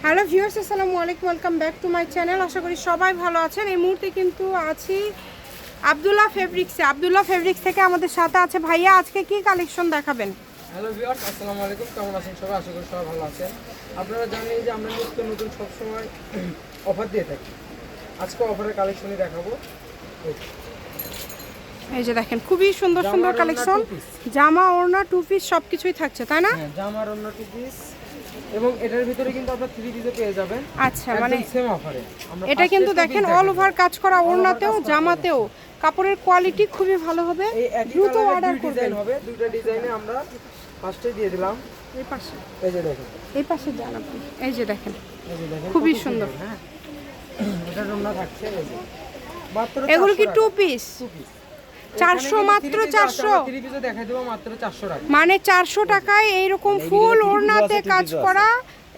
Hello viewers, আসসালামু আলাইকুম, welcome back to my channel. আশা করি সবাই ভালো আছেন। এই মুহূর্তে কিন্তু আছি আব্দুল্লাহ ফেব্রিক্সে। আব্দুল্লাহ ফেব্রিক্স থেকে আমাদের সাথে আছে ভাইয়া। আজকে কি কালেকশন দেখাবেন? হ্যালো ভিউয়ার্স, আসসালামু আলাইকুম। কেমন আছেন সবাই? আশা করি সবাই ভালো আছেন। আপনারা জানেন যে আমরা নিত্য নতুন সবসময় অফার দিয়ে থাকি। আজকে অফারের কালেকশনই দেখাবো। এই যে দেখেন, খুবই সুন্দর সুন্দর কালেকশন। জামা, ওড়না, টু পিস সব কিছুই থাকছে, তাই না? হ্যাঁ, জামা, ওড়না, টু পিস এবং এটার ভিতরে কিন্তু আপনারা 3 পিসও পেয়ে যাবেন। আচ্ছা, মানে সেম অফারে এটা কিন্তু দেখেন অল ওভার কাজ করা, ওড়নাতেও জামাতেও কাপড়ের কোয়ালিটি খুবই ভালো হবে। দ্রুত অর্ডার করবেন। হবে দুটো ডিজাইনে আমরা ফার্স্টে দিয়ে দিলাম। এই পাশে, এই যে দেখেন, এই পাশে যান আপনি। এই যে দেখেন, এই যে দেখেন খুবই সুন্দর। হ্যাঁ, এটার ওড়না থাকছে এই যে মাত্র এগুলো কি 2 পিস? 2 পিস 400, মাত্র 400। 3 পিসও দেখাই দেব মাত্র 400 টাকা। মানে 400 টাকায় এইরকম ফুল ওড়নাতে কাজ করা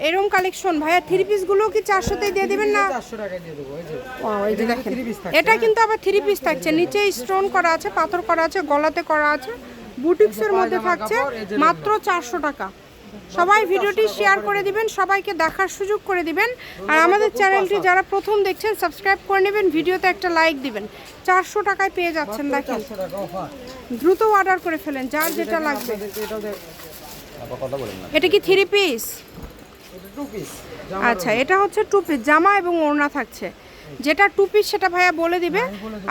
এরকম কালেকশন। ভাইয়া 3 পিস গুলো কি 400 তে দিয়ে দিবেন না? 400 টাকায় দিয়ে দেব। এই যে ওয়াও, এই যে দেখেন, এটা কিন্তু আবার 3 পিস থাকছে। নিচে স্টোন করা আছে, পাথর করা আছে, গলাতে করা আছে, বুটিক্সের মধ্যে থাকছে, মাত্র 400 টাকা। সবাই ভিডিওটি শেয়ার করে দিবেন, সবাইকে দেখার সুযোগ করে দিবেন। আর আমাদের চ্যানেলটি যারা প্রথম দেখছেন সাবস্ক্রাইব করে নেবেন, ভিডিওতে একটা লাইক দিবেন। 400 টাকায় পেয়ে যাচ্ছেন। দেখেন, 400 টাকা অফার। দ্রুত অর্ডার করে ফেলেন যার যেটা লাগবে। এটাও দেখ, এটা কি 3 পিস? এটা 2 পিস। আচ্ছা, এটা হচ্ছে 2 পিস জামা এবং ওড়না থাকছে। যেটা 2 পিস সেটা ভাইয়া বলে দিবে,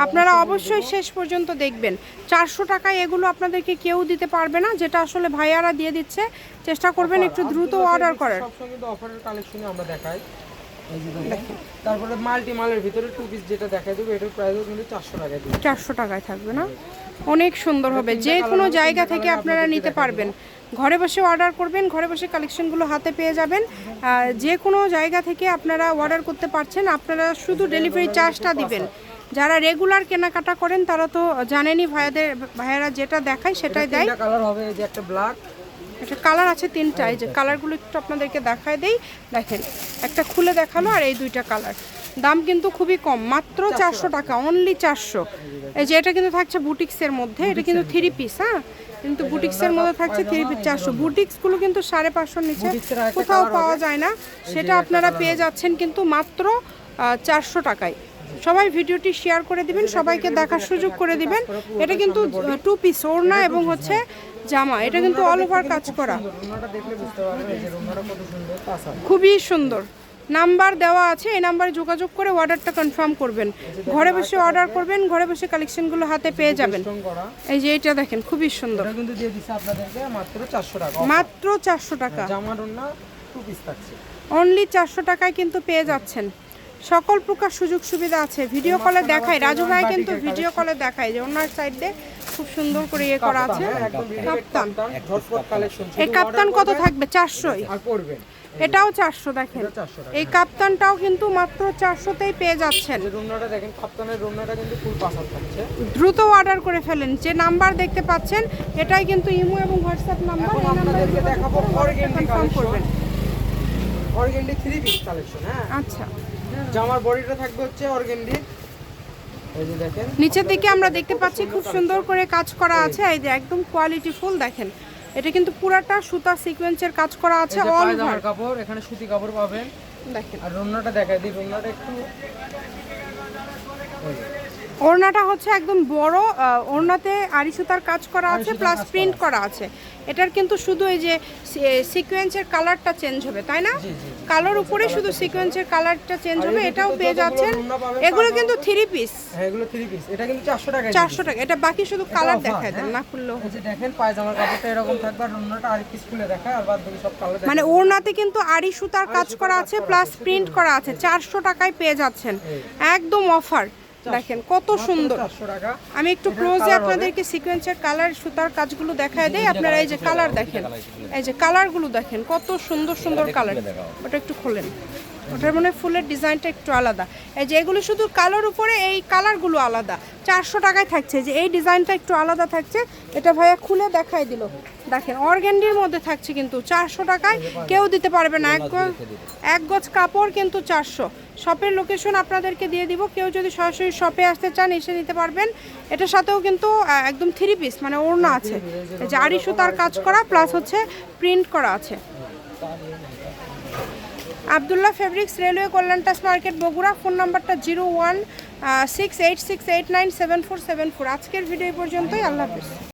আপনারা অবশ্যই শেষ পর্যন্ত দেখবেন। 400 টাকায় এগুলো আপনাদেরকে কেউ দিতে পারবে না, যেটা আসলে ভাইয়ারা দিয়ে দিচ্ছে। চেষ্টা করবেন একটু দ্রুত অর্ডার করার। সবসময় কিন্তু অফারের কালেকশনই আমরা দেখাই। এই যে দেখেন, তারপরে মাল্টি মালের ভিতরে 2 পিস যেটা দেখাই দেব, এটার প্রাইসও কিন্তু 400 টাকায় দিই। 400 টাকায় থাকবে না? অনেক সুন্দর হবে। যে কোনো জায়গা থেকে আপনারা নিতে পারবেন। ঘরে বসে অর্ডার করবেন, ঘরে বসে কালেকশনগুলো হাতে পেয়ে যাবেন। যে কোনো জায়গা থেকে আপনারা অর্ডার করতে পারছেন। আপনারা শুধু ডেলিভারি চার্জটা দিবেন। যারা রেগুলার কেনাকাটা করেন তারা তো জানেনই, ভাইয়ারা যেটা দেখায় সেটাই দেয়। এটা কালার হবে, এই যে একটা ব্ল্যাক, এটা কালার আছে 3টা। এই যে কালারগুলো একটু আপনাদেরকে দেখায় দেই। দেখেন, একটা খুলে দেখালো, আর এই 2টা কালার। দাম কিন্তু খুবই কম, মাত্র 400 টাকা, অনলি 400। এই যে এটা কিন্তু থাকছে বুটিক্সের মধ্যে, এটা কিন্তু 3 পিস। হ্যাঁ, কিন্তু বুটিক্সের মধ্যে থাকছে 3 পিস 400। বুটিক্সগুলো কিন্তু 550 নিচে কোথাও পাওয়া যায় না, সেটা আপনারা পেয়ে যাচ্ছেন কিন্তু মাত্র 400 টাকায়। সবাই ভিডিওটি শেয়ার করে দিবেন, সবাইকে দেখার সুযোগ করে দিবেন। এটা কিন্তু 2 পিস ওড়না এবং হচ্ছে জামা। এটা কিন্তু অল ওভার কাজ করা, রুমাটা দেখলে বুঝতে পারবেন এই যে রুমাটা কত সুন্দর পাসা। খুবই সুন্দর। নাম্বার দেওয়া আছে, এই নাম্বারে যোগাযোগ করে অর্ডারটা কনফার্ম করবেন। ঘরে বসে অর্ডার করবেন, ঘরে বসে কালেকশনগুলো হাতে পেয়ে যাবেন। এই যে এটা দেখেন, খুবই সুন্দর। এটা কিন্তু দিয়ে দিচ্ছে আপনাদেরকে মাত্র 400 টাকা। মাত্র 400 টাকা, জামার ওড়না 2 পিস থাকছে। অনলি 400 টাকায় কিন্তু পেয়ে যাচ্ছেন। সকল প্রকার সুযোগ সুবিধা আছে। ভিডিও কলে দেখায়, রাজু ভাই কিন্তু ভিডিও কলে দেখায় যে ওনার সাইড দিয়ে খুব সুন্দর করে ইয়ে করা আছে। কাপ্তান, ঝটপট কালেকশন। এই কাপ্তান কত থাকবে? 400ই। আর পড়বেন, এটাও 400। দেখেন, এই কাপ্তানটাও কিন্তু মাত্র 400তেই পেয়ে যাচ্ছেন। এই রুমনাটা দেখেন, কাপ্তানের রুমনাটা কিন্তু ফুল পাসা থাকছে। দ্রুত অর্ডার করে ফেলেন। যে নাম্বার দেখতে পাচ্ছেন এটাই কিন্তু ইমো এবং হোয়াটসঅ্যাপ নাম্বার। এখন এই নাম্বারে আপনাদেরকে দেখাবো অর্গেন্ডি কনফার্ম করবেন। Organdie 3 piece collection. হ্যাঁ, আচ্ছা, জামার বডিটা থাকবে হচ্ছে অর্গেন্ডি। এই যে দেখেন, নিচের দিকে আমরা দেখতে পাচ্ছি খুব সুন্দর করে কাজ করা আছে। এই যে একদম কোয়ালিটি ফুল। দেখেন, এটা কিন্তু পুরাটা সুতা সিকোয়েন্সের কাজ করা আছে, অল ওভার জামার কাপড়, এখানে সুতি কাপড় পাবেন। দেখেন, আর রুমনাটা দেখাই দিই, রুমনাটা একটু ওড়নাটা হচ্ছে একদম বড়। ওড়নাতে আড়ি সুতার কাজ করা আছে, প্লাস প্রিন্ট করা আছে। এটার কিন্তু শুধু এই যে সিকোয়েন্সের কালারটা চেঞ্জ হবে, তাই না? কালোর উপরে শুধু সিকোয়েন্সের কালারটা চেঞ্জ হবে। এটাও পেয়ে যাচ্ছেন। এগুলো কিন্তু 3 পিস। হ্যাঁ, এগুলো 3 পিস। এটা কিন্তু 400 টাকা। 400 টাকা। এটা বাকি শুধু কালার দেখায় দেন, না খুললেও। এই যে দেখেন, পায়জামার কাপড়টা এরকম থাকবে, আর রুমনাটা আরেক পিস খুলে দেখায়, আর বাদ বাকি সব কালার। মানে ওড়নাতে কিন্তু আড়ি সুতার কাজ করা আছে, প্লাস প্রিন্ট করা আছে। 400 টাকায় পেয়ে যাচ্ছেন, একদম অফার। দেখেন কত সুন্দর। 400 টাকা। আমি একটু ক্লোজে আপনাদেরকে সিকোয়েন্সের কালার সুতার কাজগুলো দেখায় দেই। আপনারা এই যে কালার দেখেন, এই যে কালারগুলো দেখেন, কত সুন্দর সুন্দর কালার। ওটা একটু খোলেন, ওটার মানে ফুলের ডিজাইনটা একটু আলাদা। এই যে এগুলো শুধু কালোর উপরে, এই কালারগুলো আলাদা। 400 টাকায় থাকছে। যে এই ডিজাইনটা একটু আলাদা থাকছে, এটা ভাইয়া খুলে দেখাই দিল। দেখেন, অর্গানডির মধ্যে থাকছে কিন্তু 400 টাকায় কেউ দিতে পারবে না। এক গজ কাপড় কিন্তু 400। শপের লোকেশন আপনাদেরকে দিয়ে দিব, কেউ যদি সরাসরি শপে আসতে চান এসে নিতে পারবেন। এটার সাথেও কিন্তু একদম 3 পিস, মানে ওড়না আছে, যে আড়ি সুতার কাজ করা, প্লাস হচ্ছে প্রিন্ট করা আছে। আব্দুল্লাহ ফেব্রিক্স, রেলওয়ে কল্যাণটাস মার্কেট, বগুড়া। ফোন নাম্বারটা 016868974747। আজকের ভিডিও পর্যন্তই। আল্লাহ হাফেজ।